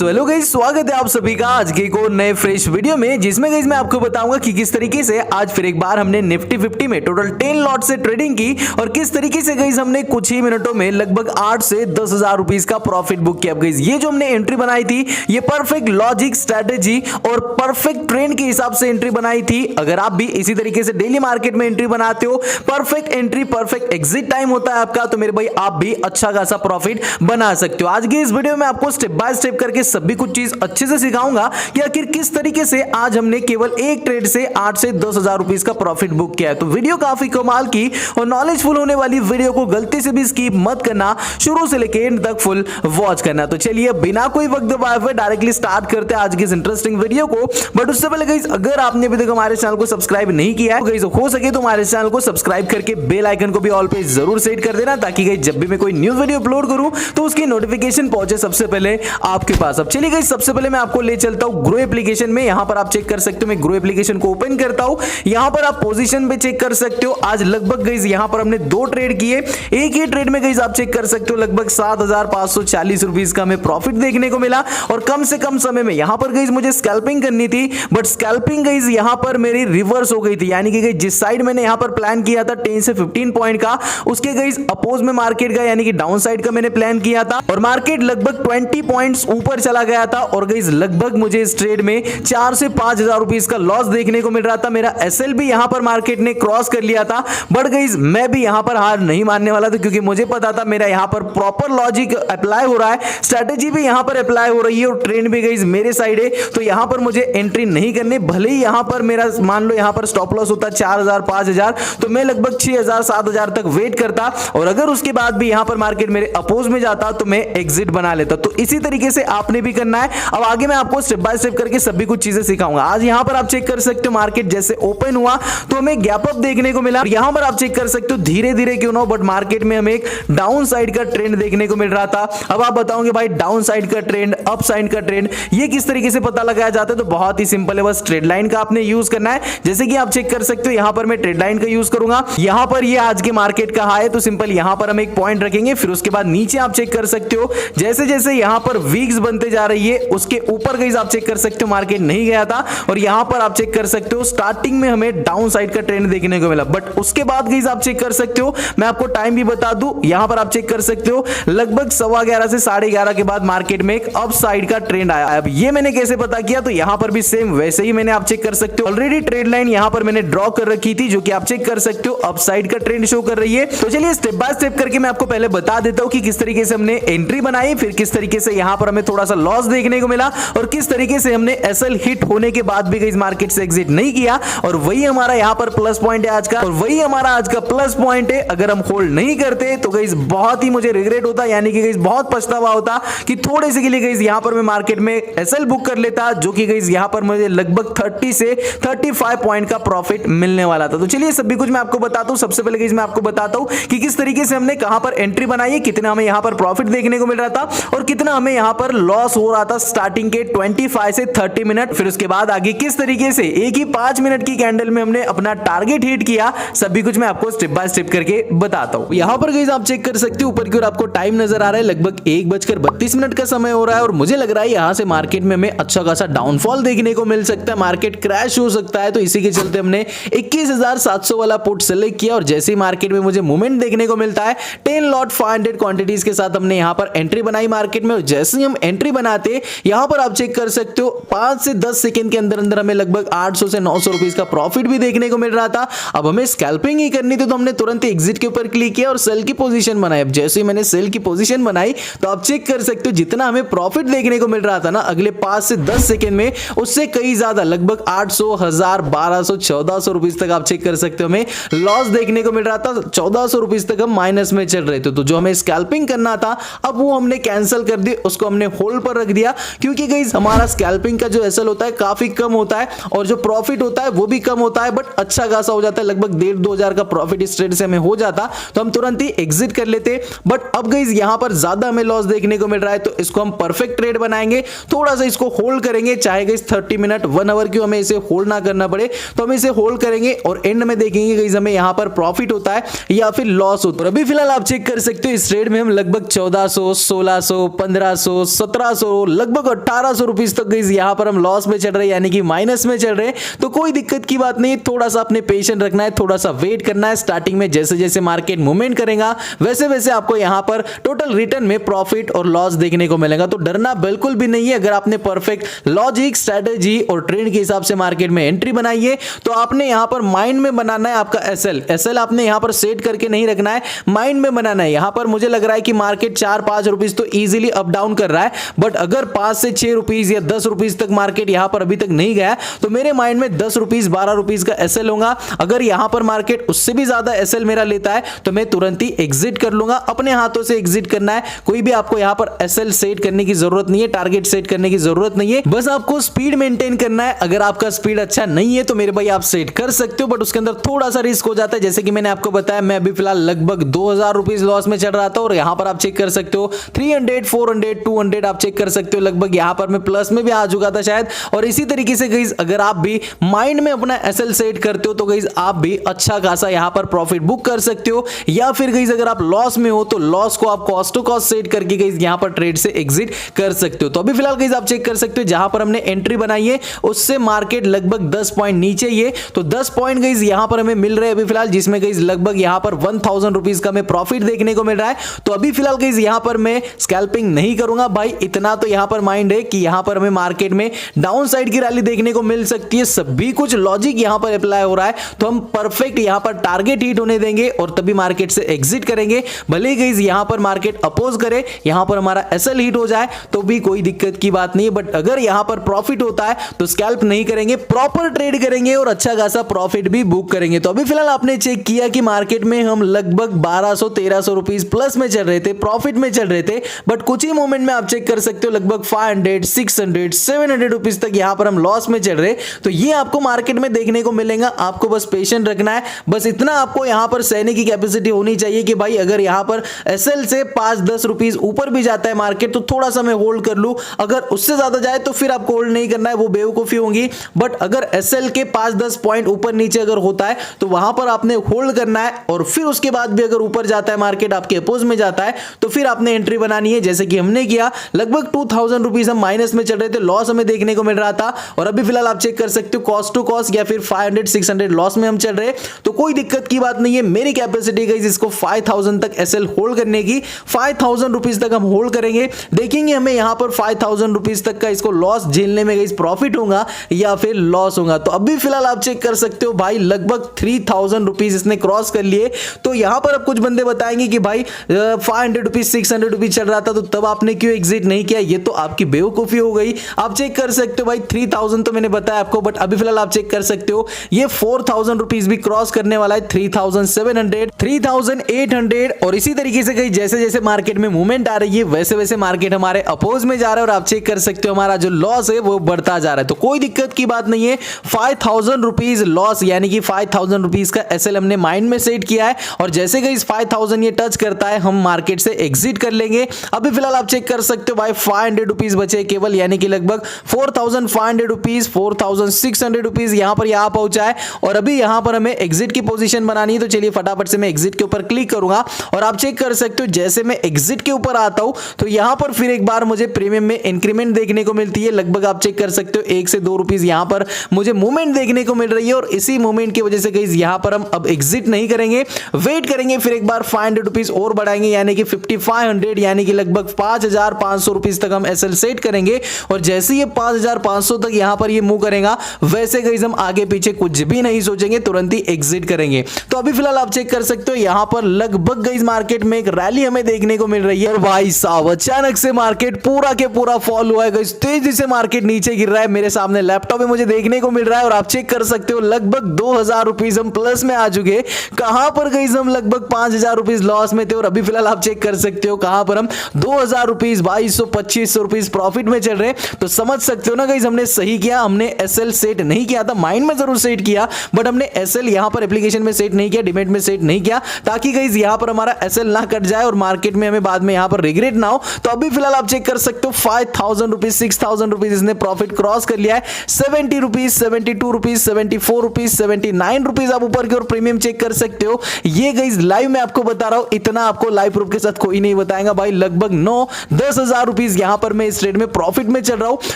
So hello guys, स्वागत है आप सभी का आज के एक और नए फ्रेश वीडियो में, जिसमें गाइस मैं आपको बताऊंगा कि किस तरीके से आज फिर एक बार हमने निफ्टी 50 में टोटल 10 लॉट से ट्रेडिंग की और किस तरीके से गाइस हमने कुछ ही मिनटों में लगभग 8 से 10,000 रुपीस का प्रॉफिट बुक किया। गाइस ये जो हमने एंट्री बनाई थी ये परफेक्ट लॉजिक, स्ट्रेटेजी और परफेक्ट ट्रेंड के हिसाब से एंट्री बनाई थी। अगर आप भी इसी तरीके से डेली मार्केट में एंट्री बनाते हो, perfect entry perfect exit time होता है आपका, तो मेरे भाई आप भी अच्छा खासा प्रॉफिट बना सकते हो। आज के इस वीडियो में आपको स्टेप बाय स्टेप करके सभी कुछ चीज अच्छे से सिखाऊंगा कि आखिर किस तरीके से आज हमने केवल एक ट्रेड से 8 से 10,000 रुपीस का प्रॉफिट बुक किया है। तो वीडियो काफी कमाल की और नॉलेजफुल होने वाली वीडियो को गलती से भी स्किप मत करना, शुरू से लेकर एंड तक फुल वॉच करना। तो चलिए बिना कोई वक्त गवाए हुए डायरेक्टली स्टार्ट करते हैं आज की इस इंटरेस्टिंग वीडियो को। बट उससे पहले गाइस, अगर आपने अभी तक हमारे चैनल को सब्सक्राइब नहीं किया है, गाइस हो सके तो हमारे चैनल को सब्सक्राइब करके बेल आइकन को भी ऑल पे जरूर सेट कर देना, ताकि गाइस जब भी मैं कोई न्यू वीडियो अपलोड करूं तो उसकी नोटिफिकेशन पहुंचे सबसे पहले आपके पास। अब चलिए गाइस, सबसे पहले मैं आपको ले चलता हूं ग्रो एप्लीकेशन में। यहां पर आप चेक कर सकते हो, मैं ग्रो एप्लीकेशन को ओपन करता हूं। यहां पर आप पोजीशन पे चेक कर सकते हो। आज लगभग गाइस यहां पर हमने 2 ट्रेड किए। एक ही ट्रेड में गाइस आप चेक कर सकते हो लगभग 7,540 रुपीस का हमें प्रॉफिट देखने को मिला। और कम से कम समय में यहां पर गाइस मुझे स्कैल्पिंग करनी थी, बट स्कैल्पिंग गाइस यहां पर मेरी रिवर्स हो गई थी। यानी कि गाइस जिस साइड मैंने यहां पर प्लान किया था 10 से 15 पॉइंट का, उसके गाइस अपोज में मार्केट का यानी कि डाउन साइड का मैंने प्लान किया था और मार्केट लगभग 20 पॉइंट्स ऊपर चला गया था। और गाइस लगभग मुझे इस ट्रेड में 4 से 5,000 रुपीस का लॉस देखने को मिल रहा था। मेरा एसएल भी यहां पर मार्केट ने क्रॉस कर लिया था, बट गाइस मैं भी यहां पर हार नहीं मानने वाला था, क्योंकि मुझे पता था मेरा यहां पर प्रॉपर लॉजिक अप्लाई हो रहा है, स्ट्रेटेजी भी यहां पर अप्लाई हो रही है और ट्रेंड भी गाइस मेरे साइड है। तो यहां पर मुझे एंट्री नहीं करनी, भले ही यहां पर मेरा मान लो यहां पर स्टॉप लॉस होता 4,000 5,000, तो मैं लगभग 6,000 7,000 तक वेट करता और अगर उसके बाद भी यहां पर मार्केट मेरे अपोज में जाता तो मैं एग्जिट बना लेता। तो इसी तरीके से आपने भी करना है। अब आगे मैं आपको स्टेप बाय स्टेप करके सभी कुछ चीजें सिखाऊंगा। आज यहां पर आप चेक कर सकते हो, मार्केट जैसे ओपन हुआ तो हमें गैप अप देखने को मिला। यहां पर आप चेक कर सकते हो धीरे धीरे क्यों ना हो, बट मार्केट में हमें एक डाउन साइड का ट्रेंड देखने को मिल रहा था। अब आप बताओगे भाई डाउन साइड का ट्रेंड, अप साइड का ट्रेंड ये किस तरीके से पता लगाया जाता है? तो बहुत ही सिंपल है, बस ट्रेड लाइन का आपने यूज करना है। जैसे कि आप चेक कर सकते हो यहां पर मैं ट्रेड लाइन का यूज करूंगा। यहां पर ये आज के मार्केट का हाई है, तो सिंपल यहां पर हम एक पॉइंट रखेंगे। फिर उसके बाद नीचे आप चेक कर सकते हो जैसे जैसे यहां पर वीक्स बनते जा रही है, उसके ऊपर गाइस आप चेक कर सकते हो मार्केट नहीं गया था और यहां पर आप चेक कर सकते हो स्टार्टिंग में हमें डाउन साइड का ट्रेंड देखने को मिला। बट उसके बाद गाइस आप चेक कर सकते हो, मैं आपको टाइम भी बता दूं, यहां पर आप चेक कर सकते हो लगभग 11:15 से 11:30 के बाद मार्केट में एक अप साइड का ट्रेंड आया। अब ये मैंने कैसे पता किया? तो यहां पर भी सेम वैसे ही मैंने आप चेक कर सकते हो ऑलरेडी ट्रेड लाइन यहां पर मैंने ड्रॉ कर रखी थी, जो कि आप चेक कर सकते हो अप साइड का ट्रेंड शो कर रही है। तो चलिए स्टेप बाय स्टेप करके मैं आपको पहले बता देता हूं कि किस तरीके से हमने एंट्री बनाई, फिर किस तरीके से यहां पर हमें थोड़ा सा लॉस देखने को मिला और किस तरीके से हमने एसएल हिट होने के बाद भी गाइस मार्केट से एग्जिट नहीं किया। और वही हमारा यहां पर प्लस पॉइंट है आज का, और वही हमारा आज का प्लस पॉइंट है। अगर हम होल्ड नहीं करते तो गाइस बहुत ही मुझे रिग्रेट होता, यानी कि गाइस बहुत पछतावा होता कि थोड़े से के लिए गाइस यहां पर मैं मार्केट में एसएल बुक कर लेता, जो कि गाइस यहां पर मुझे लगभग 30 से 35 पॉइंट का प्रॉफिट मिलने वाला था। तो चलिए सभी कुछ मैं आपको बताता हूं। सबसे पहले गाइस मैं आपको बताता हूं कि किस तरीके से हमने कहां पर एंट्री बनाई है, कितना हमें यहां पर प्रॉफिट देखने को मिल रहा था और कितना हमें यहां पर लॉस हो रहा था स्टार्टिंग के 25 से 30 मिनट। फिर उसके बाद आगे किस तरीके से एक ही 5 मिनट की कैंडल में हमने अपना टारगेट हिट किया, सभी कुछ मैं आपको स्टेप बाय स्टेप करके बताता हूं। यहां पर गाइस आप चेक कर सकते हो ऊपर की ओर आपको टाइम नजर आ रहा है, लगभग 1:32 का समय हो रहा है और मुझे लग रहा है यहां से मार्केट में हमें अच्छा खासा डाउनफॉल देखने को मिल सकता है, मार्केट क्रैश हो सकता है। तो इसी के चलते हमने 21,700 वाला पुट सेलेक्ट किया और जैसे ही मार्केट में मुझे मूवमेंट देखने को मिलता है 10 लॉट 500 क्वांटिटीज के साथ हमने यहां पर एंट्री बनाई मार्केट में। और जैसे ही हम एंट्री बनाते यहां पर आप चेक कर सकते हो 5 से 10 सेकंड के अंदर अंदर हमें लगभग 800 से 900 रुपीस का प्रॉफिट भी देखने को मिल रहा था। अब हमें स्कैल्पिंग ही करनी थी, तो हमने तुरंत एग्जिट के ऊपर क्लिक किया और सेल की पोजीशन बनाई। अब जैसे ही मैंने सेल की पोजीशन बनाई तो आप चेक कर सकते हो जितना हमें प्रॉफिट देखने को मिल रहा था ना अगले 5 से 10 सेकंड में, उससे कई ज्यादा लगभग 800 1000 1200 1400 रुपीस तक आप चेक कर सकते हो हमें लॉस देखने को मिल रहा था। 1400 रुपीस तक हम माइनस में चल रहे थे। तो जो हमें स्कैल्पिंग करना था अब वो हमने कैंसिल कर दी, उसको हमने होल्ड पर रख दिया, क्योंकि गाइस हमारा स्कैल्पिंग का जो एसएल होता है काफी कम होता है और जो प्रॉफिट होता है वो भी कम होता है, बट अच्छा खासा हो जाता है, लगभग 1,500-2,000 का प्रॉफिट इस ट्रेड से हमें हो जाता, तो हम तुरंत ही एग्जिट कर लेते। बट अब गाइस यहां पर ज्यादा हमें लॉस देखने को मिल रहा है, तो इसको हम परफेक्ट ट्रेड बनाएंगे, थोड़ा सा इसको होल्ड करेंगे, चाहे गाइस 30 मिनट 1 आवर क्यों हमें इसे होल्ड ना करना पड़े, तो हम इसे होल्ड करेंगे और एंड में देखेंगे गाइस हमें यहां पर प्रॉफिट होता है या फिर लॉस होता है। अभी फिलहाल आप चेक कर सकते हो इस ट्रेड में हम लगभग 1400 1600 1500 1700 लगभग 1800 रुपीज तक गाइस यहां पर हम लॉस में चल रहे हैं, यानी कि माइनस में चल रहे हैं। तो कोई दिक्कत की बात नहीं, थोड़ा सा अपने पेशेंस रखना है, थोड़ा सा वेट करना है। स्टार्टिंग में जैसे जैसे मार्केट मूवमेंट करेगा वैसे वैसे आपको यहां पर टोटल रिटर्न में प्रॉफिट और लॉस देखने को मिलेगा। तो डरना बिल्कुल भी नहीं है। अगर आपने परफेक्ट लॉजिक, स्ट्रेटेजी और ट्रेंड के हिसाब से मार्केट में एंट्री बनाई है तो आपने यहां पर माइंड में बनाना है आपका एसएल आपने यहां पर सेट करके नहीं रखना है, माइंड में बनाना है। यहां पर मुझे लग रहा है कि मार्केट 4-5 रुपीज तो इजीली अप डाउन कर रहा है, बट अगर 5 से 6 रुपीज या 10 रुपीज तक मार्केट यहां पर अभी तक नहीं गया तो मेरे माइंड में 10 रुपीज 12 रुपीज का एसएल होगा। अगर यहां पर मार्केट उससे भी ज्यादा एसएल मेरा लेता है तो मैं तुरंत ही एग्जिट कर लूंगा। अपने हाथों से एग्जिट करना है, कोई भी आपको यहां पर एसएल सेट करने की जरूरत नहीं है, टारगेट सेट करने की जरूरत नहीं है, बस आपको स्पीड मेंटेन करना है। अगर आपका स्पीड अच्छा नहीं है तो मेरे भाई आप सेट कर सकते हो, बट उसके अंदर थोड़ा सा रिस्क हो जाता है। जैसे कि मैंने आपको बताया, मैं अभी फिलहाल लगभग 2000 रुपीज लॉस में चल रहा था और यहां पर आप चेक कर सकते हो 300, 400, 200 आप चेक कर सकते हो, लगभग यहां पर मैं प्लस में भी आ चुका था शायद। और इसी तरीके से गाइस अगर आप भी माइंड में अपना एसएल सेट करते हो तो गाइस आप भी अच्छा खासा यहां पर प्रॉफिट बुक कर सकते हो। या फिर गाइस अगर आप लॉस में हो तो लॉस को आप कॉस्ट टू कॉस्ट सेट करके गाइस यहां पर ट्रेड से एग्जिट कर सकते हो। तो अभी फिलहाल गाइस आप चेक कर सकते हो जहां पर हमने एंट्री बनाई है उससे मार्केट लगभग 10 पॉइंट नीचे ही है। तो 10 पॉइंट गाइस यहां पर हमें मिल रहे हैं अभी फिलहाल, जिसमें गाइस लगभग यहां पर 1000 रुपीज का हमें प्रॉफिट देखने को मिल रहा है। तो अभी फिलहाल गाइस यहां पर मैं स्कैल्पिंग नहीं करूंगा भाई, इतना तो यहां पर माइंड है कि यहां पर हमें मार्केट में डाउन साइड की रैली देखने को मिल सकती है। सभी कुछ लॉजिक यहां पर अप्लाई हो रहा है, तो हम परफेक्ट यहां पर टारगेट हिट होने देंगे और तभी मार्केट से एग्जिट करेंगे। भले गाइस यहां पर मार्केट अपोज करे, यहां पर हमारा एसएल हिट हो जाए तो भी कोई दिक्कत की बात नहीं है, बट अगर यहां पर प्रॉफिट होता है तो स्कैल्प नहीं करेंगे, प्रॉपर ट्रेड करेंगे और अच्छा खासा प्रॉफिट भी बुक करेंगे। तो अभी फिलहाल आपने चेक किया कि मार्केट में हम लगभग 1200-1300 रुपीज प्लस में चल रहे थे, प्रॉफिट में चल रहे थे, बट कुछ ही मोमेंट में आप चेक कर सकते हो लगभग 500, 600, 700 रुपीज तक यहां पर हम लॉस में चल रहे। तो ये आपको मार्केट में देखने को मिलेगा, आपको बस पेशेंट रखना है, बस इतना आपको यहां पर सहने की कैपेसिटी होनी चाहिए कि भाई अगर यहां पर एसएल से 5-10 रुपीज ऊपर भी जाता है मार्केट तो थोड़ा सा मैं होल्ड कर लूं, अगर उससे ज्यादा जाए तो फिर आपको होल्ड नहीं करना है, वो बेवकूफी होगी। बट अगर एसएल के 5-10 पॉइंट ऊपर नीचे अगर होता है तो वहां पर आपने होल्ड करना है, और फिर उसके बाद भी अगर ऊपर जाता है मार्केट आपके अपोज में जाता है तो फिर आपने एंट्री बनानी है, जैसे कि हमने किया। लगभग 2000 रुपीज हम माइनस में चल रहे थे, लॉस हमें देखने को मिल रहा था, और अभी फिलहाल आप चेक कर सकते हो कॉस्ट टू कॉस्ट या फिर 500-600 लॉस में हम चल रहे। तो कोई दिक्कत की बात नहीं है, मेरी कैपेसिटी गाइस इसको 5000 तक एसएल होल्ड करने की, 5000 रुपीज तक हम होल्ड करेंगे, देखेंगे हमें यहां पर 5000 रुपीज तक का इसको लॉस झेलने में गाइस प्रॉफिट होगा या फिर लॉस होगा। तो अभी फिलहाल आप चेक कर सकते हो भाई लगभग 3000 रुपीज इसने क्रॉस कर लिए। तो यहां पर अब कुछ बंदे बताएंगे कि भाई 500 रुपीज 600 रुपीज चल रहा था तो तब आपने क्यों एग्जिट नहीं किया, ये तो आपकी बेवकूफी हो गई। आप चेक कर सकते हो भाई 3000 तो मैंने बताया आपको, बट अभी फिलहाल आप चेक कर सकते हो ये 4000 रुपीज भी क्रॉस करने वाला है, 3700, 3800, और इसी तरीके से कहीं जैसे जैसे मार्केट में मूवमेंट आ रही है वैसे वैसे मार्केट हमारे अपोज में जा रहा है, और आप चेक कर सकते हो हमारा जो लॉस है वो बढ़ता जा रहा है। तो कोई दिक्कत की बात नहीं है, 5000 रुपीज लॉस यानी कि 5000 रुपीज का एसएल हमने माइंड में सेट किया है, और जैसे कि इस 5000 ये टच करता है हम मार्केट से एग्जिट कर लेंगे। अभी फिलहाल आप चेक कर सकते हो भाई 500 रुपीज बचे केवल, यानी कि लगभग 4500 रुपीज, 4600 रुपीज यहां पर यहां पहुंचा है, और अभी यहां पर हमें एग्जिट की पोजीशन बनानी है। तो चलिए फटाफट से मैं एग्जिट के ऊपर क्लिक करूंगा, और आप चेक कर सकते हो जैसे मैं एग्जिट के ऊपर आता हूं तो यहां पर फिर एक बार मुझे प्रीमियम में इंक्रीमेंट देखने को मिलती है। लगभग आप चेक कर सकते हो 1 से 2 रुपीज यहां पर मुझे मूवमेंट देखने को मिल रही है, और इसी मूवमेंट की वजह से गाइस यहां पर हम अब एग्जिट नहीं करेंगे, वेट करेंगे, फिर एक बार 500 रुपीज और बढ़ाएंगे यानी कि 5500, यानी कि लगभग 5500 रुपीज तक हम एसएल सेट करेंगे। और जैसे ये 5500 तक यहां पर ये मूव करेगा वैसे गाइस हम आगे पीछे कुछ भी नहीं सोचेंगे, तुरंत ही एग्जिट करेंगे। तो अभी फिलहाल आप चेक कर सकते हो यहां पर लगभग गाइस मार्केट में एक रैली हमें देखने को मिल रही है, और भाई साहब अचानक से मार्केट पूरा के पूरा फॉल हुआ है गाइस, तेजी से मार्केट नीचे गिर रहा है। मेरे सामने लैपटॉप में मुझे देखने को मिल रहा है, और आप चेक कर सकते हो लगभग 2000 रुपीज हम प्लस में आ चुके। कहां पर गाइस हम लगभग 5000 रुपीज लॉस में थे, और अभी फिलहाल आप चेक कर सकते हो कहां पर हम 2000 रुपीज 2200-2500 रुपीज प्रॉफिट में चल रहे। तो समझ सकते हो ना गाइस हमने सही किया, हमने एसएल सेट नहीं किया था, माइंड में जरूर सेट किया, बट हमने एसएल यहां पर एप्लीकेशन में सेट नहीं किया, डिमेट में सेट नहीं किया, ताकि गाइस यहां पर हमारा एसएल ना कट जाए और मार्केट में हमें बाद में यहां पर रिग्रेट ना हो। तो अभी फिलहाल आप चेक कर सकते हो 5000 रुपीज 6000 रुपीज इसने प्रॉफिट क्रॉस कर लिया है। 70 रुपीज 72 रुपीज 74 रुपीज 79 रुपीज आप ऊपर की ओर प्रीमियम चेक कर सकते हो। ये गाइस लाइव में आपको बता रहा हूं, इतना आपको लाइव प्रूफ के साथ कोई नहीं बताएगा भाई। लगभग 9-10 हजार रुपीज यहाँ पर मैं इस ट्रेड में प्रॉफिट में चल रहा हूं।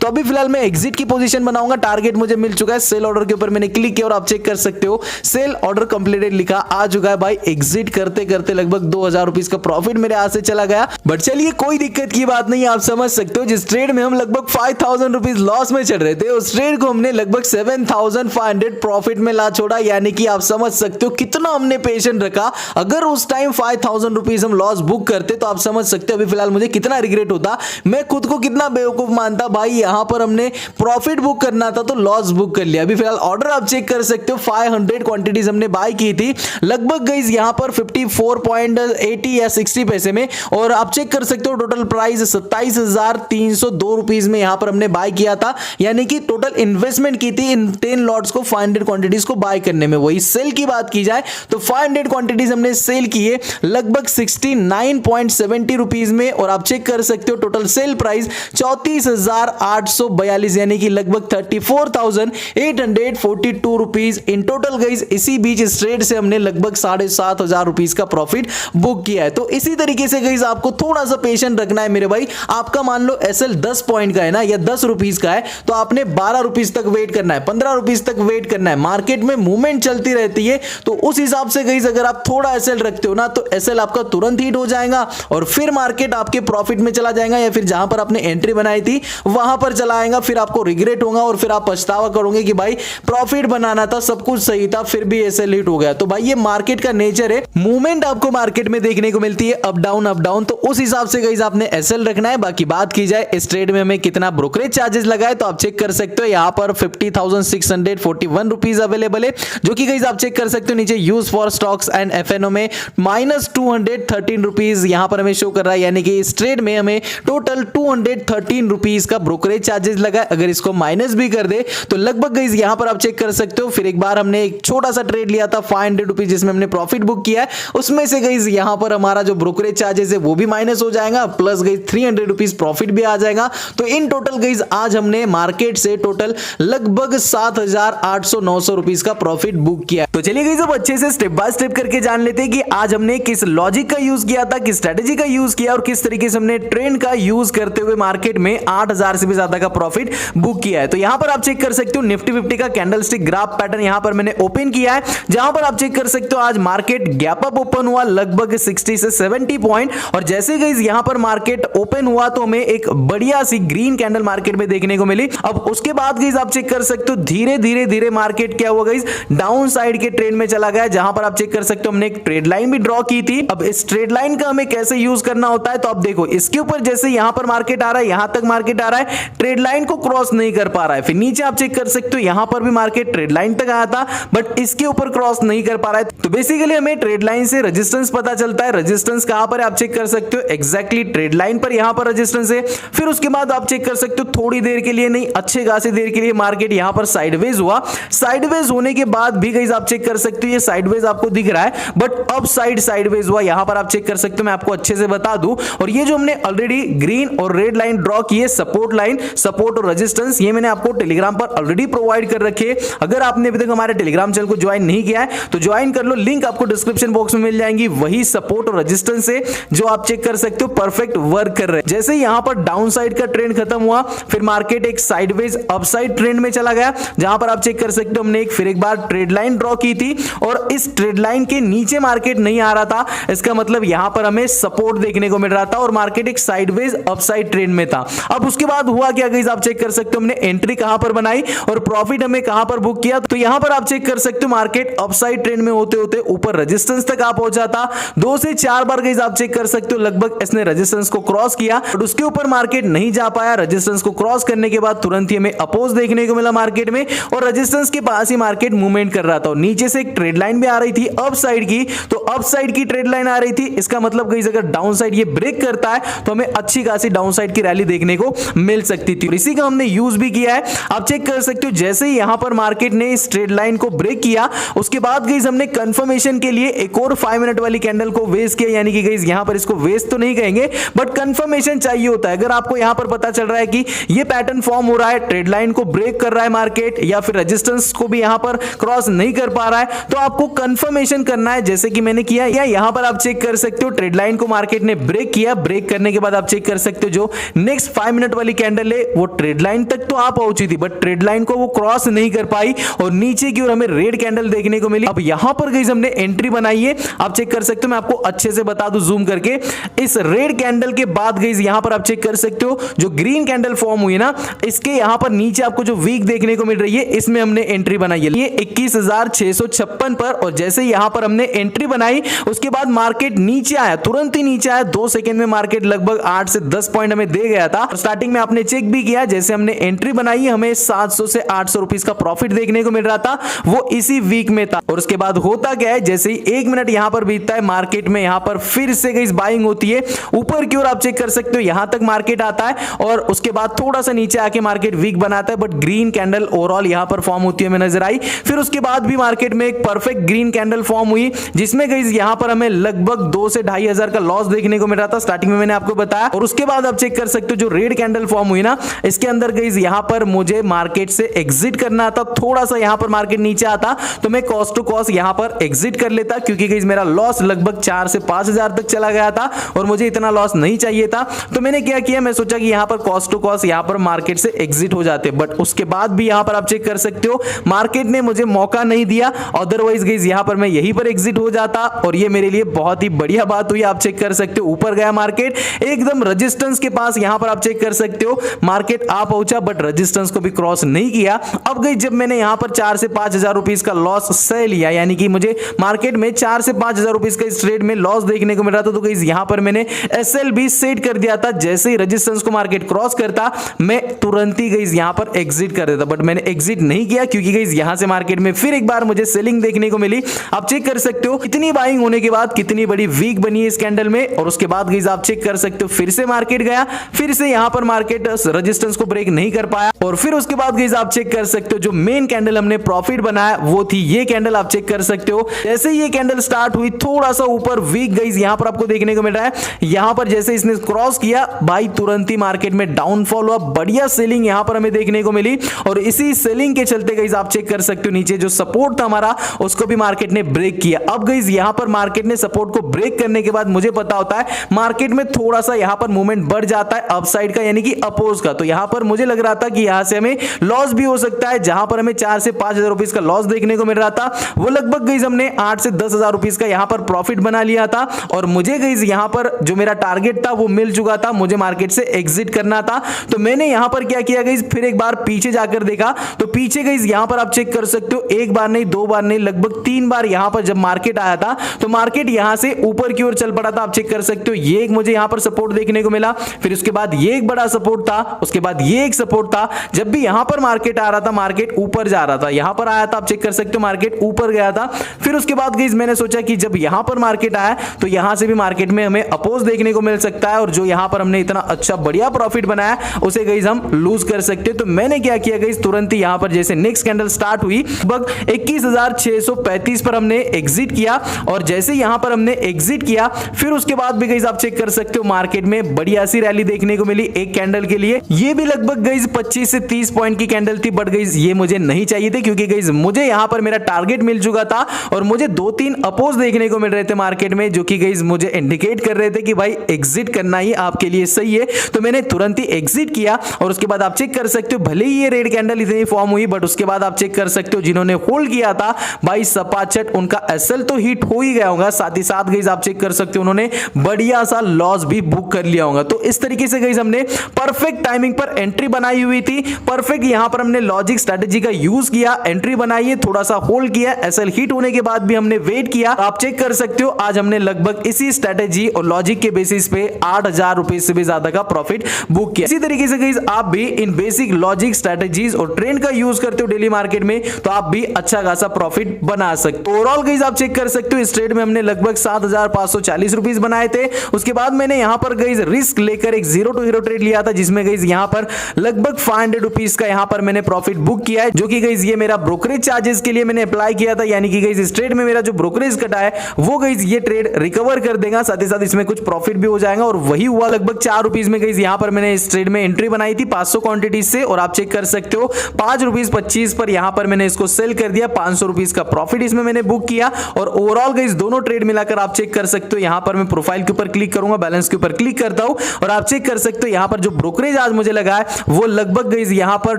तो अभी फिलहाल मैं एग्जिट की पोजीशन बनाऊंगा। टारगेट मुझे मिल चुका है, सेल ऑर्डर के ऊपर मैंने क्लिक किया और आप चेक कर सकते हो सेल ऑर्डर कंप्लीटेड लिखा आ चुका है भाई। एग्जिट करते करते लगभग 2000 रुपीज का प्रॉफिट मेरे हाथ से चला गया। बट चलिए कोई दिक्कत की बात नहीं, आप समझ सकते हो जिस ट्रेड में हम लगभग 5000 रुपीज लॉस में चल रहे थे उस ट्रेड को हमने लगभग 7500 प्रॉफिट में ला छोड़ा। यानी कि आप समझ सकते हो कितना हमने पेशेंट रखा। अगर उस टाइम 5000 रुपीज हम लॉस बुक करते तो आप समझ सकते हो अभी फिलहाल मुझे कितना रिग्रेट होता, मैं खुद को कितना बेवकूफ मानता भाई। यहां पर हमने प्रॉफिट बुक करना था तो लॉस बुक कर लिया। अभी फिलहाल ऑर्डर आप चेक कर सकते हो 500 क्वांटिटीज हमने बाय की थी लगभग गाइस यहां पर 54.80 या 60 पैसे में, और आप चेक कर सकते हो टोटल प्राइस 27302 रुपीज में यहां पर हमने बाय किया था। यानी कि टोटल इन्वेस्टमेंट की थी इन 10 लॉट्स को 500 क्वांटिटीज को बाय करने में। वही सेल की बात की जाए तो 500 क्वांटिटीज हमने सेल किए लगभग 69.70 रुपीज में, और आप चेक कर सकते हो टोटल सेल प्राइस 34,842 यानी कि लगभग 34,842 रुपीज इन टोटल गाइस। इसी बीच इस ट्रेड से हमने लगभग 7,500 रुपीज का प्रॉफिट बुक किया है। तो इसी तरीके से गाइस आपको थोड़ा सा पेशेंट रखना है मेरे भाई। आपका मान लो एसएल 10 पॉइंट का है ना या 10 रुपीज का है तो आपने 12 रुपीज तक वेट करना है, 15 रुपीज तक वेट करना है। मार्केट में मूवमेंट चलती रहती है तो उस हिसाब से गाइस अगर आप थोड़ा एसएल रखते हो ना तो एसएल आपका तुरंत हिट हो जाएगा और फिर मार्केट आपके प्रॉफिट में चला जाएगा, या फिर जहां पर आपने एंट्री बनाई थी वहां पर चला आएगा। फिर आपको रिग्रेट होगा और फिर आप पछतावा करोगे कि भाई प्रॉफिट बनाना था, सब कुछ सही था, फिर भी एसएल हिट हो गया। तो भाई ये मार्केट का नेचर है, मूवमेंट आपको मार्केट में देखने को मिलती है अप डाउन, तो उस हिसाब से गाइस आपने एसएल रखना है। बाकी बात की जाए इस ट्रेड में हमें कितना ब्रोकरेज चार्जेस लगाए तो आप चेक कर सकते हो यहां पर 50,641 रुपीज अवेलेबल है, जो कि गाइस आप चेक कर सकते हो नीचे use for stocks and F and O में -213 रुपीज यहां पर हमें शो कर रहा है। यानी कि इस ट्रेड में हमें टोटल 213 रुपीज का ब्रोकरेज चार्जेस लगा है। अगर इसको माइनस भी कर दे तो लगभग गाइस यहां पर आप चेक कर सकते हो फिर एक बार हमने एक छोटा सा ट्रेड लिया था 500 रुपीज जिसमें हमने प्रॉफिट बुक किया है, उसमें से गाइस यहां पर हमारा जो ब्रोकरेज चार्जेस है वो भी माइनस हो जाएगा, प्लस गाइस 300 रुपीज प्रॉफिट भी आ जाएगा। तो इन टोटल गाइस आज हमने मार्केट से टोटल लगभग 7,800-900 रुपीज का प्रॉफिट बुक किया। तो चलिए गाइस अब अच्छे से स्टेप बाय स्टेप करके जान लेते हैं कि आज हमने किस लॉजिक का यूज किया था, किस स्ट्रेटेजी का यूज किया और किस तरीके से हमने ट्रेंड का यूज करते हुए मार्केट में 8,000 से भी ज्यादा का प्रॉफिट बुक किया है। तो यहां पर आप चेक कर सकते हो निफ्टी 50 का कैंडलस्टिक ग्राफ पैटर्न यहां पर मैंने ओपन किया है, जहां पर आप चेक कर सकते हो आज मार्केट गैप अप ओपन हुआ लगभग 60 से 70 पॉइंट, और जैसे गाइस यहां पर मार्केट ओपन हुआ तो हमें एक बढ़िया सी ग्रीन कैंडल मार्केट में देखने को मिली। अब उसके बाद गाइस आप चेक कर सकते हो धीरे धीरे मार्केट क्या हुआ गाइस डाउन साइड के ट्रेंड में चला गया, जहां पर आप चेक कर सकते हो हमने एक ट्रेड लाइन भी ड्रॉ की थी। अब इस ट्रेड लाइन का हमें कैसे यूज करना होता है तो आप देखो इसके ऊपर जैसे यहां पर मार्केट आ रहा है, यहां तक मार्केट आ रहा है, ट्रेड लाइन को क्रॉस नहीं कर पा रहा है। फिर नीचे आप चेक कर सकते हो यहां पर भी मार्केट ट्रेड लाइन तक आया था बट इसके ऊपर क्रॉस नहीं कर पा रहा है। तो बेसिकली हमें ट्रेड लाइन से रेजिस्टेंस पता चलता है। रेजिस्टेंस कहां पर है आप चेक कर सकते हो, एग्जैक्टली ट्रेड लाइन पर यहां पर रेजिस्टेंस है। फिर उसके बाद आप चेक कर सकते हो थोड़ी देर के लिए नहीं, अच्छे खासी देर के लिए मार्केट यहां पर साइडवेज हुआ। साइडवेज होने के बाद भी गाइस आप चेक कर सकते हो ये साइडवेज आपको दिख रहा है बट अब साइडवेज हुआ, यहां पर आप चेक कर सकते हो। मैं आपको अच्छे से बता दूं, और ये जो हमने ऑलरेडी ग्रीन और रेड लाइन ड्रॉ की है सपोर्ट लाइन, सपोर्ट और रेजिस्टेंस, ये मैंने आपको टेलीग्राम पर ऑलरेडी प्रोवाइड कर रखे हैं। अगर आपने अभी तक हमारे टेलीग्राम चैनल को ज्वाइन नहीं किया है तो ज्वाइन कर लो, लिंक आपको डिस्क्रिप्शन बॉक्स में मिल जाएंगी। वही सपोर्ट और रेजिस्टेंस है जो आप चेक कर सकते हो परफेक्ट वर्क कर रहे हैं। जैसे यहां पर डाउन साइड का ट्रेंड खत्म हुआ फिर मार्केट एक साइडवेज अपसाइड ट्रेंड में चला गया, जहां पर आप चेक कर सकते हो हमने फिर एक बार ट्रेड लाइन ड्रॉ की थी और इस ट्रेड लाइन के नीचे मार्केट नहीं आ रहा था। इसका मतलब यहां पर हमें सपोर्ट देखने को मिल रहा था और मार्केट एक साइडवेज अपसाइड ट्रेंड में था। अब उसके बाद हुआ क्या गाइस आप चेक कर सकते हो हमने एंट्री कहां पर बनाई और प्रॉफिट हमें कहां पर बुक किया। तो यहां पर आप चेक कर सकते हो मार्केट अपसाइड ट्रेंड में होते होते ऊपर रेजिस्टेंस तक आ पहुंचा था। 2 से 4 बार गाइस आप चेक कर सकते हो लगभग इसने रेजिस्टेंस को क्रॉस किया और उसके ऊपर मार्केट नहीं जा पाया। रेजिस्टेंस को क्रॉस करने के बाद तुरंत ही हमें अपोज देखने को मिला मार्केट में और रेजिस्टेंस के पास ही मार्केट मूवमेंट कर रहा था। और नीचे से एक ट्रेड लाइन भी आ रही थी अप साइड की, तो अप साइड की ट्रेड लाइन आ रही थी। इसका मतलब गाइस अगर डाउन साइड ये ब्रेक करता है तो हमें अच्छी खासी डाउन साइड की रैली देखने को मिल सकती थी। इसी का हमने यूज भी किया है। आप चेक कर सकते हो जैसे ही यहां पर मार्केट ने इस ट्रेड लाइन को ब्रेक किया उसके बाद गाइस हमने कंफर्मेशन के लिए एक और 5 मिनट वाली कैंडल को वेस्ट किया, यानी कि गाइस यहां पर इसको वेस्ट तो नहीं कहेंगे बट कंफर्मेशन चाहिए होता है। अगर आपको यहां पर पता चल रहा है कि ये पैटर्न फॉर्म हो रहा है, ट्रेड लाइन को ब्रेक कर रहा है मार्केट या फिर रेजिस्टेंस को भी यहां पर क्रॉस नहीं कर पा पा रहा है तो आपको कंफर्मेशन करना है, जैसे कि मैंने किया। या यहां पर आप चेक कर सकते हो ट्रेड लाइन को मार्केट ने ब्रेक किया, ब्रेक करने के बाद आप चेक कर सकते हो जो नेक्स्ट 5 मिनट वाली कैंडल है वो ट्रेड लाइन तक तो आ पहुंची थी, बट ट्रेड लाइन को वो क्रॉस नहीं कर पाई और नीचे की ओर हमें रेड कैंडल देखने को मिली। अब यहां पर गाइस हमने एंट्री बनाई है, आप चेक कर सकते हो, मैं आपको अच्छे से बता दूं जूम करके। इस रेड कैंडल के बाद गाइस यहां पर आप चेक कर सकते हो जो ग्रीन कैंडल फॉर्म हुई ना, इसके यहां पर नीचे आपको जो वीक देखने को मिल रही है इसमें हमने एंट्री बनाई है, ये 21,656 पर। और जैसे यहां पर हमने एंट्री बनाई उसके बाद मार्केट नीचे आया, तुरंत ही नीचे आया, 2 सेकंड में मार्केट लगभग 8 से 10 पॉइंट हमें दे गया था। स्टार्टिंग में आपने चेक भी किया, जैसे हमने एंट्री बनाई हमें 700 से 800 रुपीस का प्रॉफिट देखने को मिल रहा था, वो इसी वीक में था। और उसके बाद होता क्या है, जैसे ही 1 मिनट यहां पर बीतता है मार्केट में यहां पर फिर से गाइस बाइंग होती है, ऊपर की ओर आप चेक कर सकते हो यहां तक मार्केट आता है और उसके बाद थोड़ा सा नीचे आके मार्केट वीक बनाता है, बट ग्रीन कैंडल ओवरऑल यहां पर फॉर्म होती है हमें नजर आई। फिर उसके बाद भी मार्केट में एक परफेक्ट ग्रीन कैंडल फॉर्म हुई जिसमें गाइस यहां पर हमें लगभग 2 से 2,500 का लॉस देखने को मिल रहा था, स्टार्टिंग में मैंने आपको बताया। और उसके बाद आप चेक कर सकते हो जो रेड कैंडल फॉर्म हुई ना, इसके अंदर गाइस यहां पर मुझे मार्केट से एग्जिट करना था, थोड़ा सा यहां पर मार्केट नीचे आता तो मैं कॉस्ट टू कॉस्ट यहां पर एग्जिट कर लेता, क्योंकि गाइस मेरा लॉस लगभग 4 से 5,000 तक चला गया था और मुझे इतना लॉस नहीं चाहिए था। तो मैंने क्या किया, मैं सोचा कि यहां पर कॉस्ट टू कॉस्ट यहां पर मार्केट से एग्जिट हो जाते, बट उसके बाद भी यहां पर आप चेक कर सकते हो मार्केट ने मुझे मौका नहीं दिया, अदरवाइज गाइस यहां पर मैं यहीं पर एग्जिट हो जाता और ये मेरे लिए बहुत ही बढ़िया बात हुई। आप चेक कर सकते हो ऊपर गया मार्केट एकदम रेजिस्टेंस के पास, यहां पर आप चेक कर सकते हो मार्केट आ पहुंचा बट रेजिस्टेंस को भी क्रॉस नहीं किया। अब गाइस जब मैंने यहां पर 4 से 5,000 रुपीस का लॉस सह लिया, यानी कि मुझे मार्केट में 4 से 5,000 रुपीस का इस ट्रेड में लॉस देखने को मिल रहा था, तो गाइस यहां पर मैंने एसएल भी सेट कर दिया था, जैसे ही रेजिस्टेंस को मार्केट क्रॉस करता मैं तुरंत ही गाइस यहां पर एग्जिट कर देता, बट मैंने एग्जिट नहीं किया क्योंकि गाइस यहां से मार्केट में फिर एक बार मुझे सेलिंग देखने को मिली। आप चेक कर सकते हो कितनी बाइंग होने के बाद कितनी बड़ी वीक बनी है इस कैंडल में। और उसके बाद गाइस आप चेक कर सकते हो फिर से मार्केट गया, फिर से यहां पर मार्केट रेजिस्टेंस को ब्रेक नहीं कर पाया और फिर उसके बाद गाइस आप चेक कर सकते हो जो मेन कैंडल हमने प्रॉफिट बनाया वो थी ये कैंडल, आप चेक कर सकते हो। जैसे ये कैंडल स्टार्ट हुई थोड़ा सा ऊपर वीक गाइस यहां पर आपको देखने को मिल रहा है, यहां पर जैसे इसने क्रॉस किया भाई तुरंत ही मार्केट में डाउनफॉल हुआ, बढ़िया सेलिंग यहां पर हमें देखने को मिली और इसी सेलिंग के चलते गाइस आप चेक कर सकते हो नीचे जो सपोर्ट था हमारा उसको भी मार्केट ने ब्रेक किया। अब गाइस यहां पर मार्केट ने सपोर्ट को ब्रेक करने के बाद मुझे पता होता है मार्केट में थोड़ा सा यहां पर मूवमेंट बढ़ जाता है अपसाइड का, यानी कि अपोज का। तो यहां पर मुझे लग रहा था कि यहां से हमें लॉस भी हो सकता है, जहां पर हमें 4 से 5,000 रुपीस का लॉस देखने को मिल रहा था वो लगभग गाइस हमने 8 से 10,000 रुपीस का यहां पर प्रॉफिट बना लिया था। और मुझे गाइस यहां पर जो मेरा टारगेट था वो मिल चुका था, मुझे मार्केट से एग्जिट करना था। तो मैंने यहां पर क्या किया गाइस, फिर एक बार पीछे जाकर देखा तो पीछे गाइस यहां पर आप चेक कर सकते हो एक बार नहीं, 2 बार नहीं, लगभग 3 बार यहां पर जब मार्केट आया था तो मार्केट यहां से ऊपर की ओर चल पड़ा था। आप चेक कर सकते हो ये एक मुझे यहां पर सपोर्ट देखने को मिला, फिर उसके बाद ये एक बड़ा सपोर्ट था, उसके बाद ये एक सपोर्ट था। जब भी यहां पर मार्केट आ रहा था मार्केट ऊपर जा रहा था, यहां पर आया था आप चेक कर सकते हो मार्केट ऊपर गया था। फिर उसके बाद गाइस मैंने सोचा कि जब यहां पर मार्केट आया तो यहां से भी मार्केट में हमें अपोज देखने को मिल सकता है और जो यहां पर हमने इतना अच्छा बढ़िया प्रॉफिट बनाया उसे गाइस हम लूज कर सकते हैं। तो मैंने क्या किया गाइस, तुरंत ही यहां पर जैसे नेक्स्ट कैंडल स्टार्ट हुई लगभग 21,635 पर हमने एग्जिट किया और जैसे यहां पर हमने एग्जिट किया फिर उसके बाद भी गाइस आप चेक कर सकते हो मार्केट में बढ़िया सी रैली देखने को मिली एक कैंडल के लिए। ये भी लगभग गाइस 25 से 30 पॉइंट की कैंडल थी, बट गाइस ये मुझे नहीं चाहिए थे क्योंकि गाइस मुझे यहां पर मेरा टारगेट मिल चुका था और मुझे 2-3 अपोज देखने को मिल रहे थे मार्केट में जो कि गाइस मुझे इंडिकेट कर रहे थे कि भाई एग्जिट करना ही आपके लिए सही है। तो मैंने तुरंत ही एग्जिट किया और उसके बाद आप चेक कर सकते हो भले ही ये रेड कैंडल इतनी फॉर्म हुई बट उसके बाद आप चेक कर सकते हो जिन्होंने होल्ड किया था भाई सपाचट उनका एसएल तो हिट हो ही गया होगा, साथ ही साथ गाइस आप चेक कर सकते हो उन्होंने बढ़िया सा लॉस भी बुक कर लिया होगा। तो इस तरीके से गाइस हमने परफेक्ट टाइमिंग पर एंट्री बनाई हुई थी, परफेक्ट यहां पर हमने लॉजिक स्ट्रेटजी का यूज किया, एंट्री बनाई है, थोड़ा सा होल्ड किया, एसएल हिट होने के बाद भी हमने वेट किया। आप चेक कर सकते हो आज हमने लगभग इसी स्ट्रेटजी और लॉजिक के बेसिस पे 8,000 रुपए से भी ज्यादा का प्रॉफिट बुक किया। इसी तरीके से गाइस आप भी इन बेसिक लॉजिक स्ट्रेटजीज और ट्रेंड का यूज करते हो डेली मार्केट में तो आप भी अच्छा खासा प्रॉफिट बना सकते हो। ओवरऑल गाइस आप चेक कर सकते हो इस ट्रेड में हमने लगभग 7,540 रुपीस बनाए थे। उसके बाद मैंने यहां पर गाइस रिस्क लेकर एक 0 to हीरो ट्रेड लिया था जिसमें गाइस यहां पर लगभग 500 रुपीस का यहां पर मैंने प्रॉफिट बुक किया है, जो कि गाइस ये मेरा ब्रोकरेज चार्जेस के लिए मैंने अप्लाई किया था, यानी कि गाइस इस ट्रेड में मेरा जो ब्रोकरेज कटा है वो गाइस ये ट्रेड रिकवर कर देगा, साथ ही साथ इसमें कुछ प्रॉफिट भी हो जाएगा और वही हुआ लगभग 4 रुपीस में गाइस यहां पर मैंने इस ट्रेड में एंट्री बनाई थी 500 क्वांटिटीज से और आप चेक कर सकते हो 5 रुपीस 25 पर यहां पर मैंने इसको सेल कर दिया 500 रुपीज का प्रॉफिट इसमें मैंने बुक किया। और ओवरऑल गाइस दोनों ट्रेड मिलाकर आप चेक कर सकते हो। यहां पर मैं प्रोफाइल के ऊपर क्लिक करूंगा, बैलेंस के ऊपर क्लिक करता हूं और आप चेक कर सकते हो यहां पर जो ब्रोकरेज आज मुझे लगा है वो लगभग गाइस यहां पर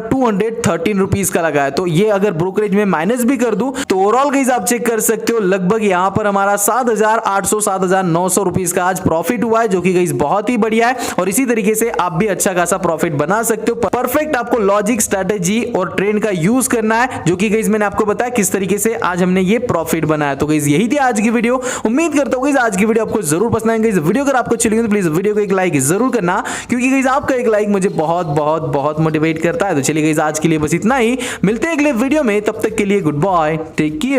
213 रुपीज का लगा है। तो ये अगर ब्रोकरेज में माइनस भी कर दूं तो ओवरऑल गाइस आप चेक कर सकते हो लगभग यहां पर हमारा 7,800 7,900 रुपीज का आज प्रॉफिट हुआ है, जो कि गाइस बहुत ही बढ़िया है। और इसी तरीके से आप भी अच्छा खासा प्रॉफिट बना सकते हो। परफेक्ट आपको लॉजिक, स्ट्रेटेजी और ट्रेंड का यूज करना है, जो कि गाइस मैंने आपको बताया किस तरीके से आज हमने ये प्रॉफिट बनाया। तो गाइस यही थी आज की वीडियो। उम्मीद करता हूं गाइस आज की वीडियो आपको जरूर पसंद आएगी। इस वीडियो अगर आपको अच्छी लगी तो प्लीज वीडियो को एक लाइक जरूर करना, क्योंकि गाइस आपका एक लाइक मुझे बहुत बहुत बहुत मोटिवेट करता है। तो चलिए गाइस आज के लिए बस इतना ही, मिलते हैं अगले वीडियो में, तब तक के लिए गुड बाय, टेक केयर।